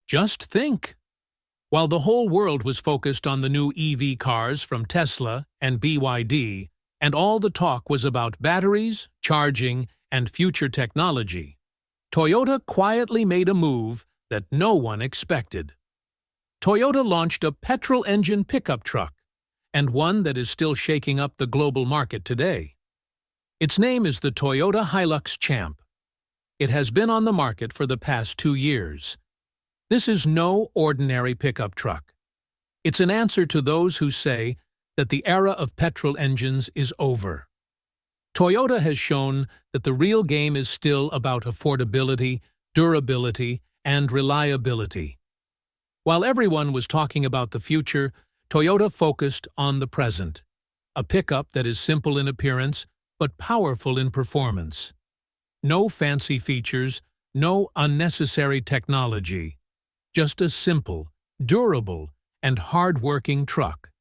Just think! While the whole world was focused on the new EV cars from Tesla and BYD, and all the talk was about batteries, charging, and future technology, Toyota quietly made a move that no one expected. Toyota launched a petrol-engine pickup truck, and one that is still shaking up the global market today. Its name is the Toyota Hilux Champ. It has been on the market for the past 2 years. This is no ordinary pickup truck. It's an answer to those who say that the era of petrol engines is over. Toyota has shown that the real game is still about affordability, durability, and reliability. While everyone was talking about the future, Toyota focused on the present. A pickup that is simple in appearance, but powerful in performance. No fancy features, no unnecessary technology. Just a simple, durable, and hard-working truck.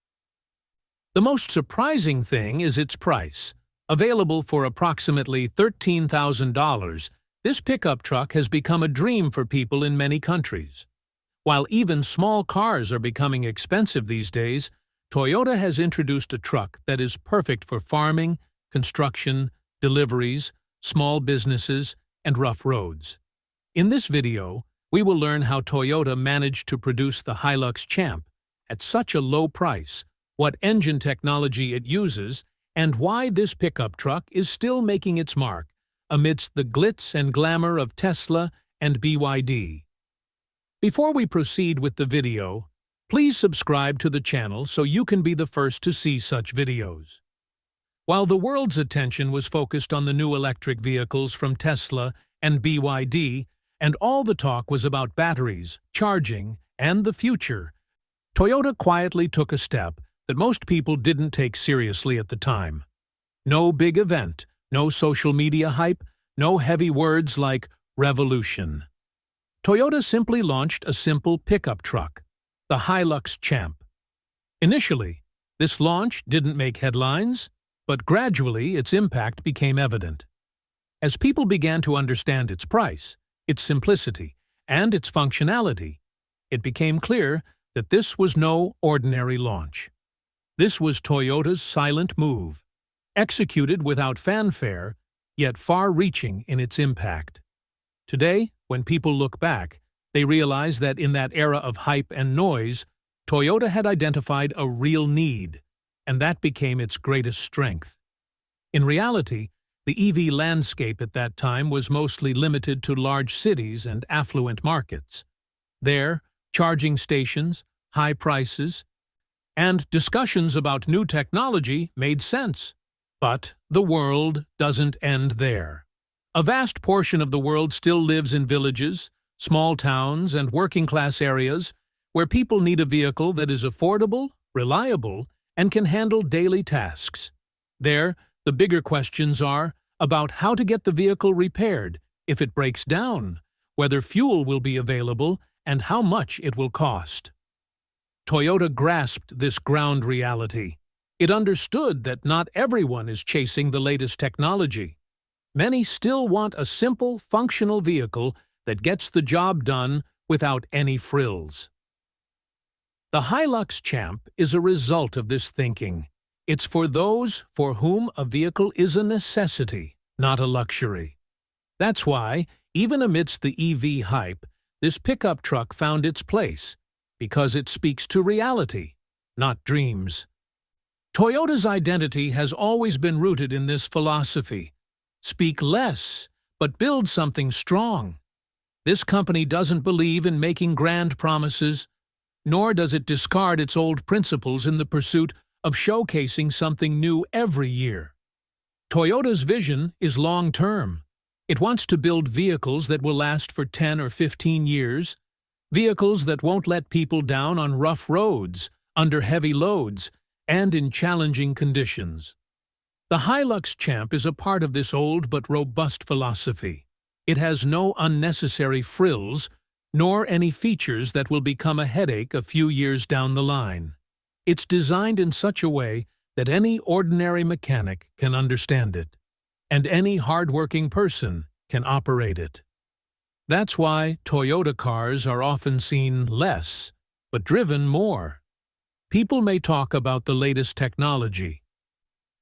The most surprising thing is its price. Available for approximately $13,000, this pickup truck has become a dream for people in many countries. While even small cars are becoming expensive these days, Toyota has introduced a truck that is perfect for farming, construction, deliveries, small businesses, and rough roads. In this video, we will learn how Toyota managed to produce the Hilux Champ at such a low price, what engine technology it uses, and why this pickup truck is still making its mark amidst the glitz and glamour of Tesla and BYD. Before we proceed with the video, please subscribe to the channel so you can be the first to see such videos. While the world's attention was focused on the new electric vehicles from Tesla and BYD, and all the talk was about batteries, charging, and the future, Toyota quietly took a step that most people didn't take seriously at the time. No big event, no social media hype, no heavy words like revolution. Toyota simply launched a simple pickup truck, the Hilux Champ. Initially, this launch didn't make headlines, but gradually its impact became evident. As people began to understand its price, its simplicity, and its functionality, it became clear that this was no ordinary launch. This was Toyota's silent move, executed without fanfare, yet far-reaching in its impact. Today, when people look back, they realize that in that era of hype and noise, Toyota had identified a real need, and that became its greatest strength. In reality, the EV landscape at that time was mostly limited to large cities and affluent markets. There, charging stations, high prices, and discussions about new technology made sense. But the world doesn't end there. A vast portion of the world still lives in villages, small towns, and working-class areas where people need a vehicle that is affordable, reliable, and can handle daily tasks. There, the bigger questions are about how to get the vehicle repaired if it breaks down, whether fuel will be available, and how much it will cost. Toyota grasped this ground reality. It understood that not everyone is chasing the latest technology. Many still want a simple, functional vehicle that gets the job done without any frills. The Hilux Champ is a result of this thinking. It's for those for whom a vehicle is a necessity, not a luxury. That's why, even amidst the EV hype, this pickup truck found its place, because it speaks to reality, not dreams. Toyota's identity has always been rooted in this philosophy. Speak less, but build something strong. This company doesn't believe in making grand promises, nor does it discard its old principles in the pursuit of showcasing something new every year. Toyota's vision is long-term. It wants to build vehicles that will last for 10 or 15 years, vehicles that won't let people down on rough roads, under heavy loads, and in challenging conditions. The Hilux Champ is a part of this old but robust philosophy. It has no unnecessary frills, nor any features that will become a headache a few years down the line. It's designed in such a way that any ordinary mechanic can understand it, and any hard-working person can operate it. That's why Toyota cars are often seen less, but driven more. People may talk about the latest technology,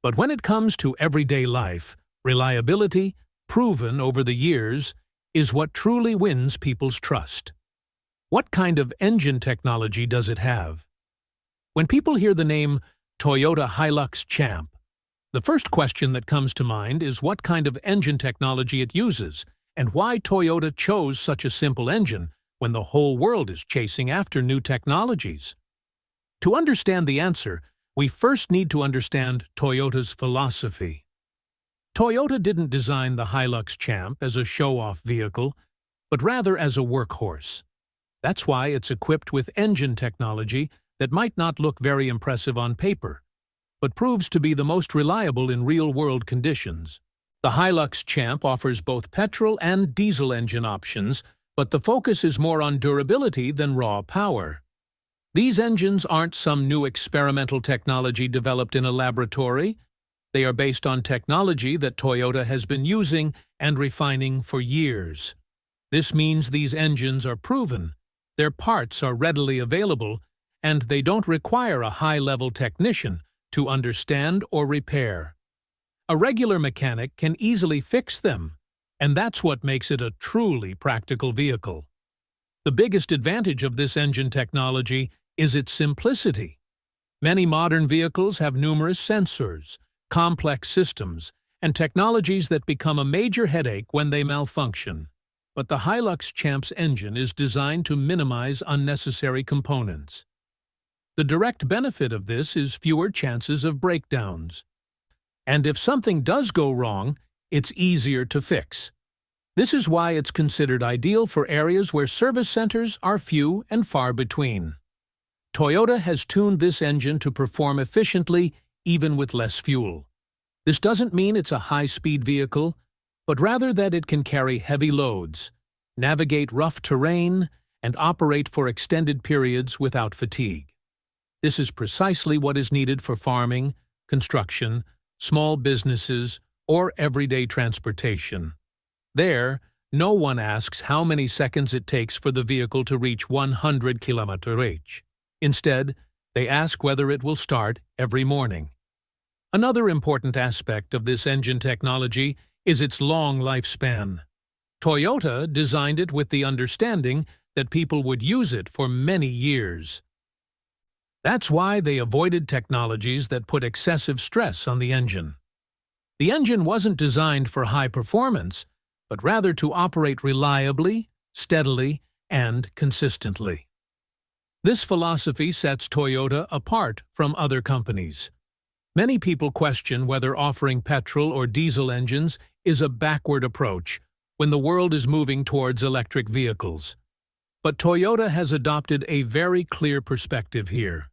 but when it comes to everyday life, reliability, proven over the years, is what truly wins people's trust. What kind of engine technology does it have? When people hear the name Toyota Hilux Champ, the first question that comes to mind is what kind of engine technology it uses and why Toyota chose such a simple engine when the whole world is chasing after new technologies. To understand the answer, we first need to understand Toyota's philosophy. Toyota didn't design the Hilux Champ as a show-off vehicle, but rather as a workhorse. That's why it's equipped with engine technology that might not look very impressive on paper, but proves to be the most reliable in real-world conditions. The Hilux Champ offers both petrol and diesel engine options, but the focus is more on durability than raw power. These engines aren't some new experimental technology developed in a laboratory. They are based on technology that Toyota has been using and refining for years. This means these engines are proven, their parts are readily available, and they don't require a high-level technician to understand or repair. A regular mechanic can easily fix them, and that's what makes it a truly practical vehicle. The biggest advantage of this engine technology is its simplicity. Many modern vehicles have numerous sensors, complex systems, and technologies that become a major headache when they malfunction. But the Hilux Champ's engine is designed to minimize unnecessary components. The direct benefit of this is fewer chances of breakdowns. And if something does go wrong, it's easier to fix. This is why it's considered ideal for areas where service centers are few and far between. Toyota has tuned this engine to perform efficiently even with less fuel. This doesn't mean it's a high-speed vehicle, but rather that it can carry heavy loads, navigate rough terrain, and operate for extended periods without fatigue. This is precisely what is needed for farming, construction, small businesses, or everyday transportation. There, no one asks how many seconds it takes for the vehicle to reach 100 km/h. Instead, they ask whether it will start every morning. Another important aspect of this engine technology is its long lifespan. Toyota designed it with the understanding that people would use it for many years. That's why they avoided technologies that put excessive stress on the engine. The engine wasn't designed for high performance, but rather to operate reliably, steadily, and consistently. This philosophy sets Toyota apart from other companies. Many people question whether offering petrol or diesel engines is a backward approach when the world is moving towards electric vehicles. But Toyota has adopted a very clear perspective here.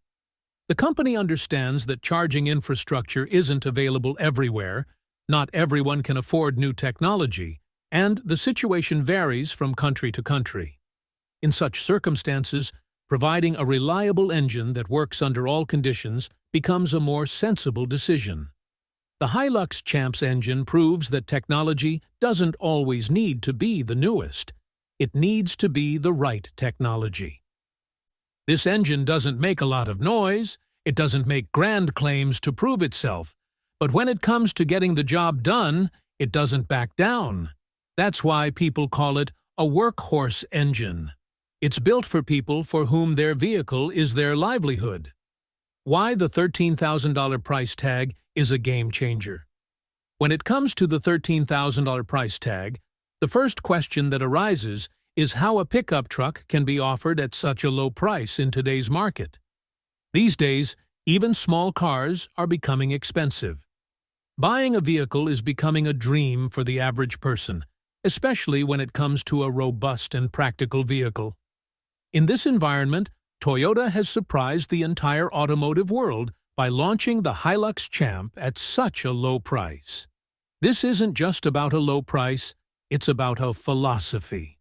The company understands that charging infrastructure isn't available everywhere, not everyone can afford new technology, and the situation varies from country to country. In such circumstances, providing a reliable engine that works under all conditions becomes a more sensible decision. The Hilux Champ's engine proves that technology doesn't always need to be the newest. It needs to be the right technology. This engine doesn't make a lot of noise, it doesn't make grand claims to prove itself, but when it comes to getting the job done, it doesn't back down. That's why people call it a workhorse engine. It's built for people for whom their vehicle is their livelihood. Why the $13,000 price tag is a game changer. When it comes to the $13,000 price tag, the first question that arises is how a pickup truck can be offered at such a low price in today's market. These days, even small cars are becoming expensive. Buying a vehicle is becoming a dream for the average person, especially when it comes to a robust and practical vehicle. In this environment, Toyota has surprised the entire automotive world by launching the Hilux Champ at such a low price. This isn't just about a low price, it's about a philosophy.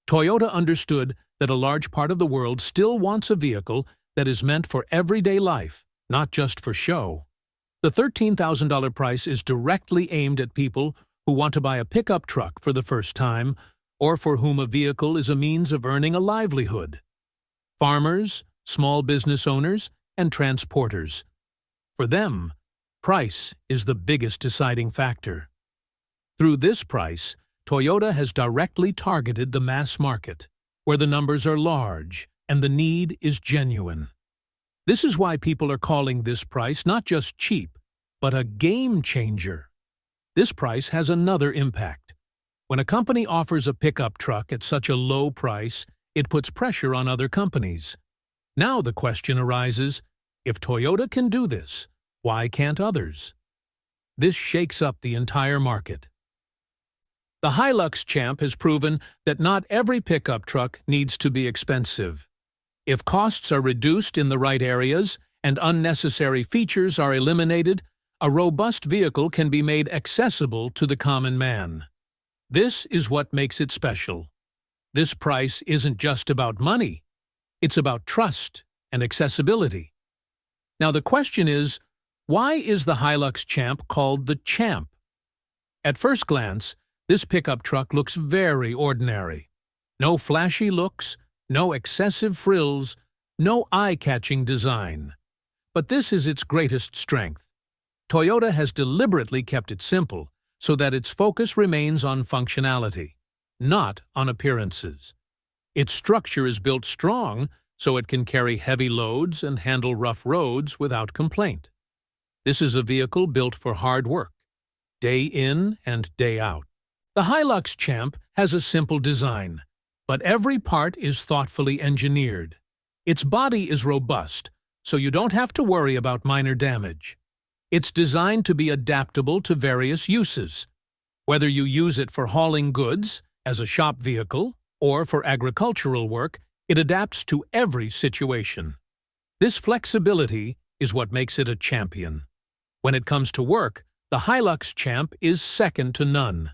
Toyota understood that a large part of the world still wants a vehicle that is meant for everyday life, not just for show. The $13,000 price is directly aimed at people who want to buy a pickup truck for the first time, or for whom a vehicle is a means of earning a livelihood. Farmers, small business owners, and transporters. For them, price is the biggest deciding factor. Through this price, Toyota has directly targeted the mass market, where the numbers are large and the need is genuine. This is why people are calling this price not just cheap, but a game changer. This price has another impact. When a company offers a pickup truck at such a low price, it puts pressure on other companies. Now the question arises, if Toyota can do this, why can't others? This shakes up the entire market. The Hilux Champ has proven that not every pickup truck needs to be expensive. If costs are reduced in the right areas and unnecessary features are eliminated, a robust vehicle can be made accessible to the common man. This is what makes it special. This price isn't just about money. It's about trust and accessibility. Now the question is, why is the Hilux Champ called the Champ? At first glance, this pickup truck looks very ordinary. No flashy looks, no excessive frills, no eye-catching design. But this is its greatest strength. Toyota has deliberately kept it simple so that its focus remains on functionality, not on appearances. Its structure is built strong so it can carry heavy loads and handle rough roads without complaint. This is a vehicle built for hard work, day in and day out. The Hilux Champ has a simple design, but every part is thoughtfully engineered. Its body is robust, so you don't have to worry about minor damage. It's designed to be adaptable to various uses. Whether you use it for hauling goods, as a shop vehicle, or for agricultural work, it adapts to every situation. This flexibility is what makes it a champion. When it comes to work, the Hilux Champ is second to none.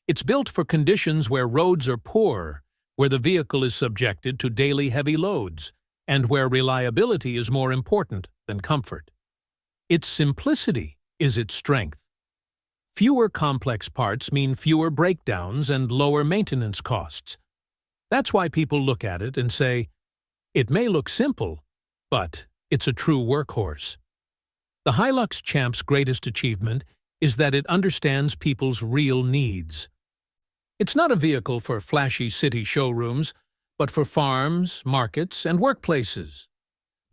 It's built for conditions where roads are poor, where the vehicle is subjected to daily heavy loads, and where reliability is more important than comfort. Its simplicity is its strength. Fewer complex parts mean fewer breakdowns and lower maintenance costs. That's why people look at it and say, it may look simple, but it's a true workhorse. The Hilux Champ's greatest achievement is that it understands people's real needs. It's not a vehicle for flashy city showrooms, but for farms, markets, and workplaces.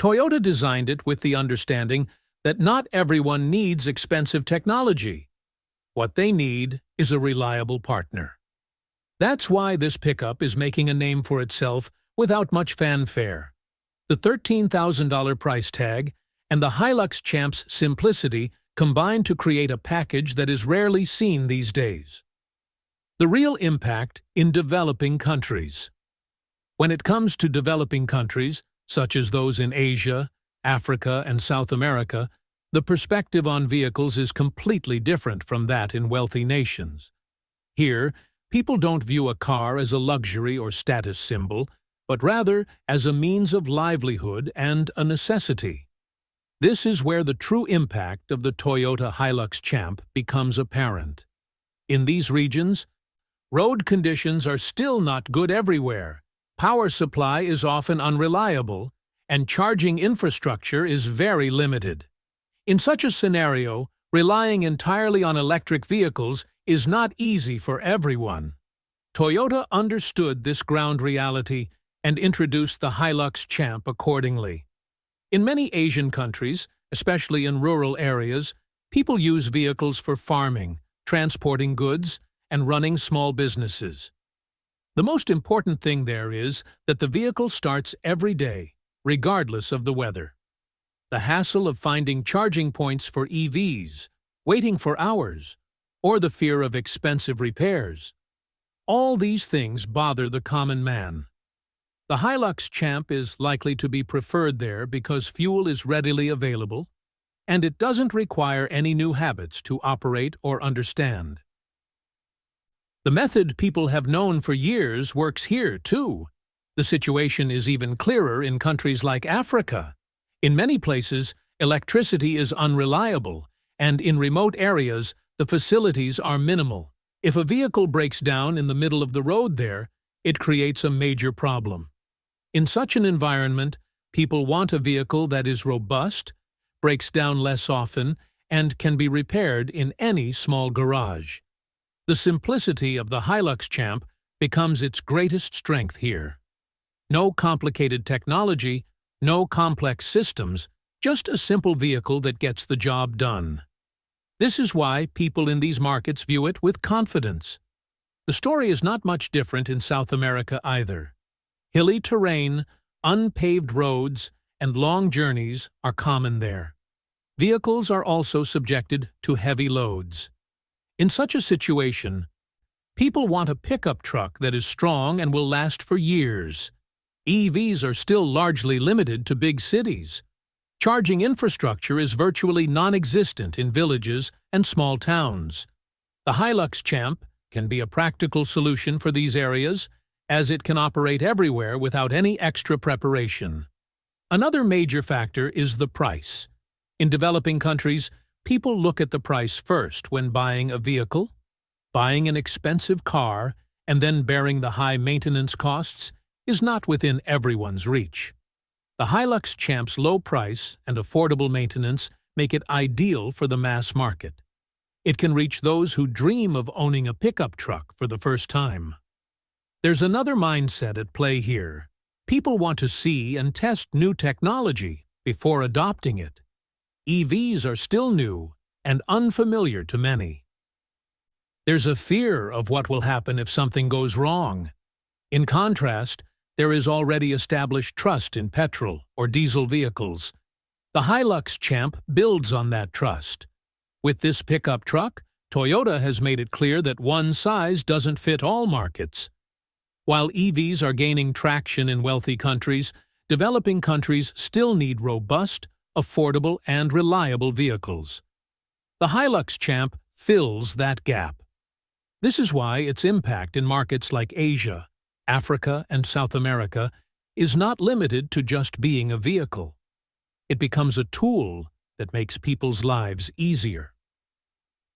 Toyota designed it with the understanding that not everyone needs expensive technology. What they need is a reliable partner. That's why this pickup is making a name for itself without much fanfare. The $13,000 price tag and the Hilux Champ's simplicity combine to create a package that is rarely seen these days. The real impact in developing countries. When it comes to developing countries, such as those in Asia, Africa, and South America, the perspective on vehicles is completely different from that in wealthy nations. Here, people don't view a car as a luxury or status symbol, but rather as a means of livelihood and a necessity. This is where the true impact of the Toyota Hilux Champ becomes apparent. In these regions, road conditions are still not good everywhere, power supply is often unreliable, and charging infrastructure is very limited. In such a scenario, relying entirely on electric vehicles is not easy for everyone. Toyota understood this ground reality and introduced the Hilux Champ accordingly. In many Asian countries, especially in rural areas, people use vehicles for farming, transporting goods, and running small businesses. The most important thing there is that the vehicle starts every day, regardless of the weather. The hassle of finding charging points for EVs, waiting for hours, or the fear of expensive repairs. All these things bother the common man. The Hilux Champ is likely to be preferred there because fuel is readily available, and it doesn't require any new habits to operate or understand. The method people have known for years works here, too. The situation is even clearer in countries like Africa. In many places, electricity is unreliable, and in remote areas, the facilities are minimal, If a vehicle breaks down in the middle of the road there, it creates a major problem. In such an environment, people want a vehicle that is robust, breaks down less often, and can be repaired in any small garage. The simplicity of the Hilux Champ becomes its greatest strength here. No complicated technology, no complex systems, just a simple vehicle that gets the job done. This is why people in these markets view it with confidence. The story is not much different in South America either. Hilly terrain, unpaved roads, and long journeys are common there. Vehicles are also subjected to heavy loads. In such a situation, people want a pickup truck that is strong and will last for years. EVs are still largely limited to big cities. Charging infrastructure is virtually non-existent in villages and small towns. The Hilux Champ can be a practical solution for these areas, as it can operate everywhere without any extra preparation. Another major factor is the price. In developing countries, people look at the price first when buying a vehicle. Buying an expensive car and then bearing the high maintenance costs is not within everyone's reach. The Hilux Champ's low price and affordable maintenance make it ideal for the mass market. It can reach those who dream of owning a pickup truck for the first time. There's another mindset at play here. People want to see and test new technology before adopting it. EVs are still new and unfamiliar to many. There's a fear of what will happen if something goes wrong. In contrast, there is already established trust in petrol or diesel vehicles. The Hilux Champ builds on that trust. With this pickup truck, Toyota has made it clear that one size doesn't fit all markets. While EVs are gaining traction in wealthy countries, developing countries still need robust, affordable, and reliable vehicles. The Hilux Champ fills that gap. This is why its impact in markets like Asia, Africa, and South America is not limited to just being a vehicle. It becomes a tool that makes people's lives easier.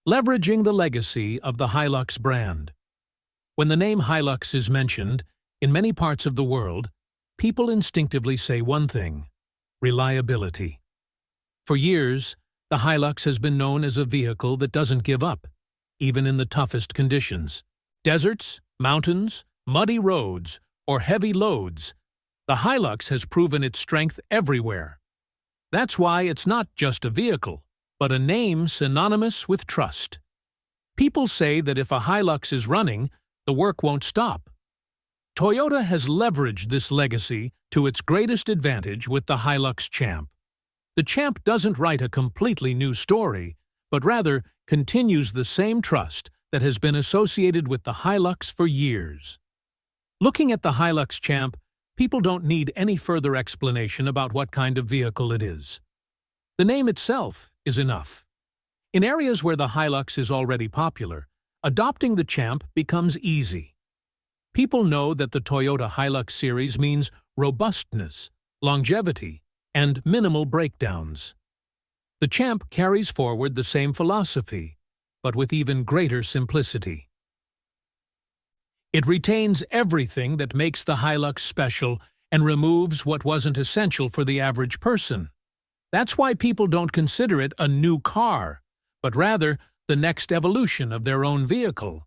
Leveraging the legacy of the Hilux brand. When the name Hilux is mentioned, in many parts of the world, people instinctively say one thing: reliability. For years, the Hilux has been known as a vehicle that doesn't give up, even in the toughest conditions. Deserts, mountains, muddy roads, or heavy loads, the Hilux has proven its strength everywhere. That's why it's not just a vehicle, but a name synonymous with trust. People say that if a Hilux is running, the work won't stop. Toyota has leveraged this legacy to its greatest advantage with the Hilux Champ. The Champ doesn't write a completely new story, but rather continues the same trust that has been associated with the Hilux for years. Looking at the Hilux Champ, people don't need any further explanation about what kind of vehicle it is. The name itself is enough. In areas where the Hilux is already popular, adopting the Champ becomes easy. People know that the Toyota Hilux series means robustness, longevity, and minimal breakdowns. The Champ carries forward the same philosophy, but with even greater simplicity. It retains everything that makes the Hilux special and removes what wasn't essential for the average person. That's why people don't consider it a new car, but rather the next evolution of their own vehicle.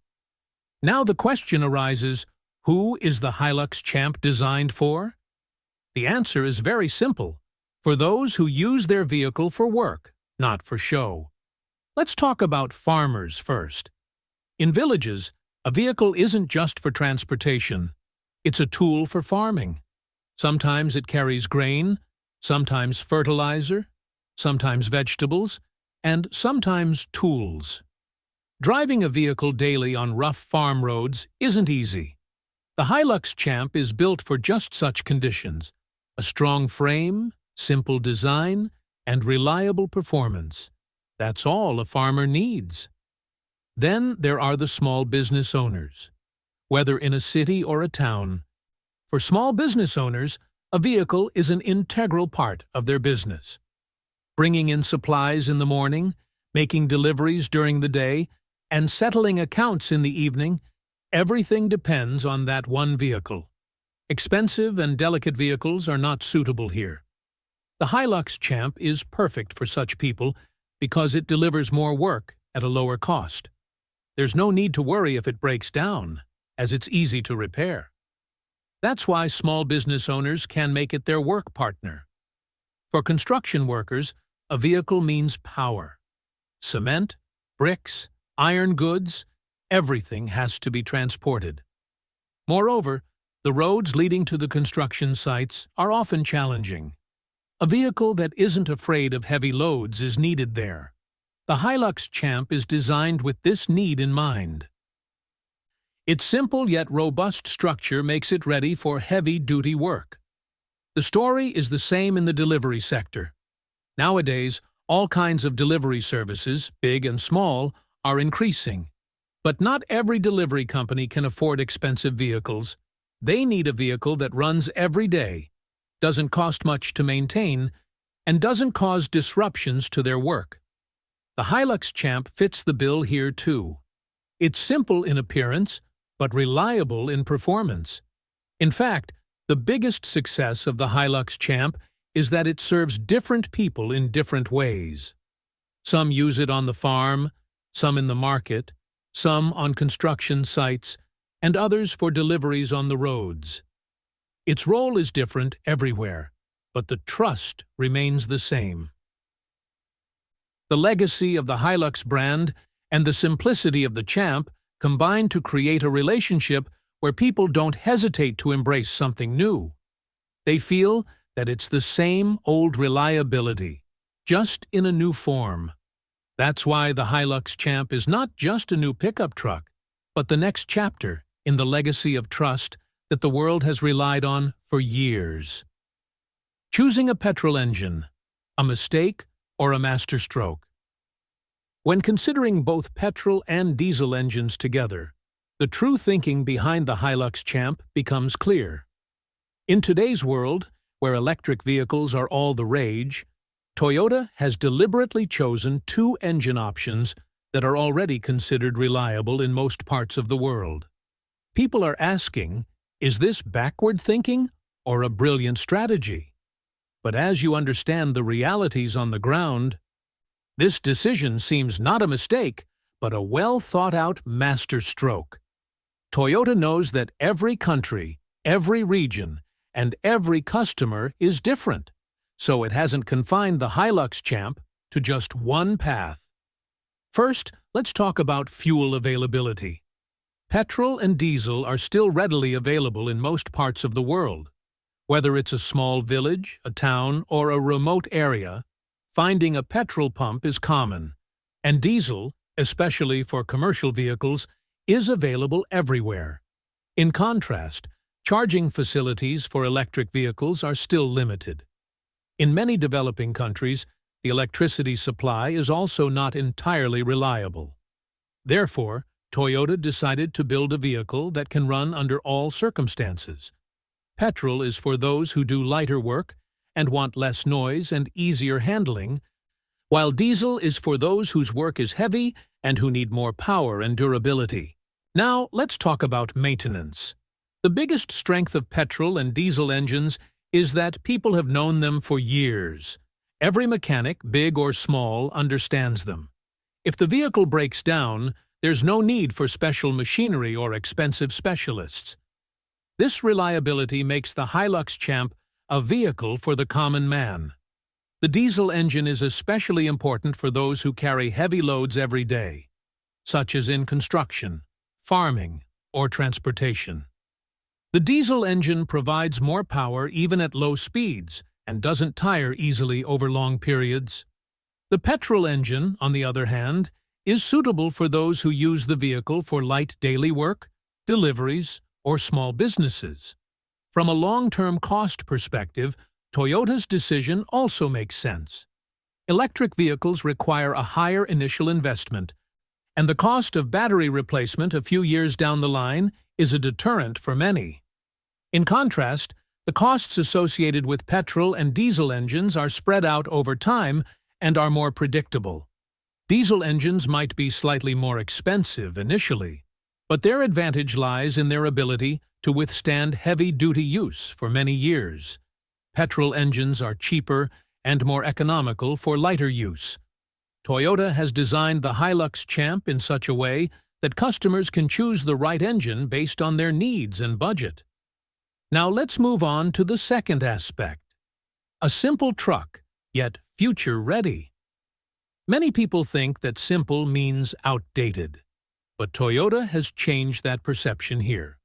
Now the question arises, who is the Hilux Champ designed for? The answer is very simple: for those who use their vehicle for work, not for show. Let's talk about farmers first. In villages, a vehicle isn't just for transportation. It's a tool for farming. Sometimes it carries grain, sometimes fertilizer, sometimes vegetables, and sometimes tools. Driving a vehicle daily on rough farm roads isn't easy. The Hilux Champ is built for just such conditions: a strong frame, simple design, and reliable performance. That's all a farmer needs. Then there are the small business owners. Whether in a city or a town, for small business owners, a vehicle is an integral part of their business. Bringing in supplies in the morning, making deliveries during the day, and settling accounts in the evening, everything depends on that one vehicle. Expensive and delicate vehicles are not suitable here. The Hilux Champ is perfect for such people because it delivers more work at a lower cost. There's no need to worry if it breaks down, as it's easy to repair. That's why small business owners can make it their work partner. For construction workers, a vehicle means power. Cement, bricks, iron goods, everything has to be transported. Moreover, the roads leading to the construction sites are often challenging. A vehicle that isn't afraid of heavy loads is needed there. The Hilux Champ is designed with this need in mind. Its simple yet robust structure makes it ready for heavy-duty work. The story is the same in the delivery sector. Nowadays, all kinds of delivery services, big and small, are increasing. But not every delivery company can afford expensive vehicles. They need a vehicle that runs every day, doesn't cost much to maintain, and doesn't cause disruptions to their work. The Hilux Champ fits the bill here too. It's simple in appearance, but reliable in performance. In fact, the biggest success of the Hilux Champ is that it serves different people in different ways. Some use it on the farm, some in the market, some on construction sites, and others for deliveries on the roads. Its role is different everywhere, but the trust remains the same. The legacy of the Hilux brand and the simplicity of the Champ combine to create a relationship where people don't hesitate to embrace something new. They feel that it's the same old reliability, just in a new form. That's why the Hilux Champ is not just a new pickup truck, but the next chapter in the legacy of trust that the world has relied on for years. Choosing a petrol engine, a mistake or a masterstroke? When considering both petrol and diesel engines together, the true thinking behind the Hilux Champ becomes clear. In today's world, where electric vehicles are all the rage, Toyota has deliberately chosen two engine options that are already considered reliable in most parts of the world. People are asking, is this backward thinking or a brilliant strategy? But as you understand the realities on the ground, this decision seems not a mistake, but a well-thought-out masterstroke. Toyota knows that every country, every region, and every customer is different, so it hasn't confined the Hilux Champ to just one path. First, let's talk about fuel availability. Petrol and diesel are still readily available in most parts of the world. Whether it's a small village, a town, or a remote area, finding a petrol pump is common, and diesel, especially for commercial vehicles, is available everywhere. In contrast, charging facilities for electric vehicles are still limited. In many developing countries, the electricity supply is also not entirely reliable. Therefore, Toyota decided to build a vehicle that can run under all circumstances. Petrol is for those who do lighter work and want less noise and easier handling, while diesel is for those whose work is heavy and who need more power and durability. Now, let's talk about maintenance. The biggest strength of petrol and diesel engines is that people have known them for years. Every mechanic, big or small, understands them. If the vehicle breaks down, there's no need for special machinery or expensive specialists. This reliability makes the Hilux Champ a vehicle for the common man. The diesel engine is especially important for those who carry heavy loads every day, such as in construction, farming, or transportation. The diesel engine provides more power even at low speeds and doesn't tire easily over long periods. The petrol engine, on the other hand, is suitable for those who use the vehicle for light daily work, deliveries, or small businesses. From a long-term cost perspective, Toyota's decision also makes sense. Electric vehicles require a higher initial investment, and the cost of battery replacement a few years down the line is a deterrent for many. In contrast, the costs associated with petrol and diesel engines are spread out over time and are more predictable. Diesel engines might be slightly more expensive initially, but their advantage lies in their ability to withstand heavy-duty use for many years. Petrol engines are cheaper and more economical for lighter use. Toyota has designed the Hilux Champ in such a way that customers can choose the right engine based on their needs and budget. Now let's move on to the second aspect. A simple truck, yet future-ready. Many people think that simple means outdated, but Toyota has changed that perception here.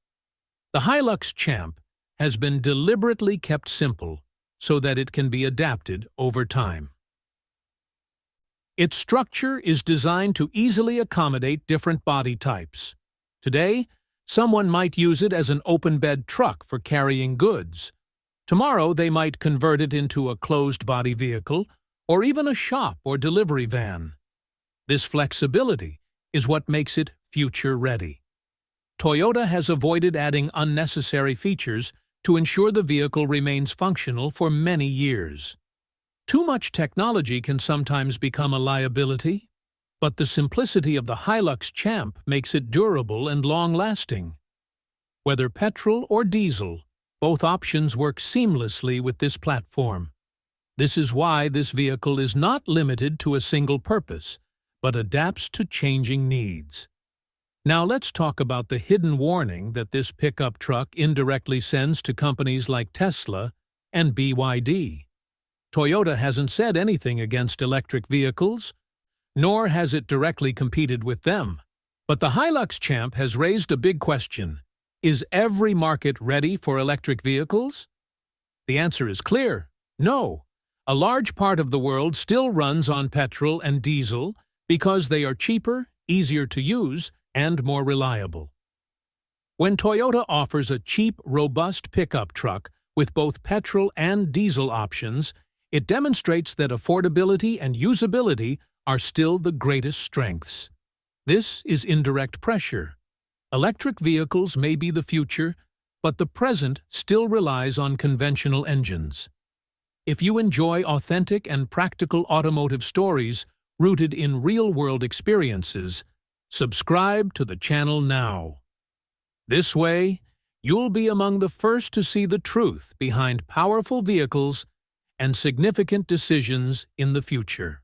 The Hilux Champ has been deliberately kept simple so that it can be adapted over time. Its structure is designed to easily accommodate different body types. Today, someone might use it as an open-bed truck for carrying goods. Tomorrow, they might convert it into a closed-body vehicle or even a shop or delivery van. This flexibility is what makes it future-ready. Toyota has avoided adding unnecessary features to ensure the vehicle remains functional for many years. Too much technology can sometimes become a liability, but the simplicity of the Hilux Champ makes it durable and long-lasting. Whether petrol or diesel, both options work seamlessly with this platform. This is why this vehicle is not limited to a single purpose, but adapts to changing needs. Now let's talk about the hidden warning that this pickup truck indirectly sends to companies like Tesla and BYD. Toyota hasn't said anything against electric vehicles, nor has it directly competed with them. But the Hilux Champ has raised a big question. Is every market ready for electric vehicles? The answer is clear: no. A large part of the world still runs on petrol and diesel because they are cheaper, easier to use, and more reliable. When Toyota offers a cheap, robust pickup truck with both petrol and diesel options, it demonstrates that affordability and usability are still the greatest strengths. This is indirect pressure. Electric vehicles may be the future, but the present still relies on conventional engines. If you enjoy authentic and practical automotive stories rooted in real-world experiences, subscribe to the channel now. This way, you'll be among the first to see the truth behind powerful vehicles and significant decisions in the future.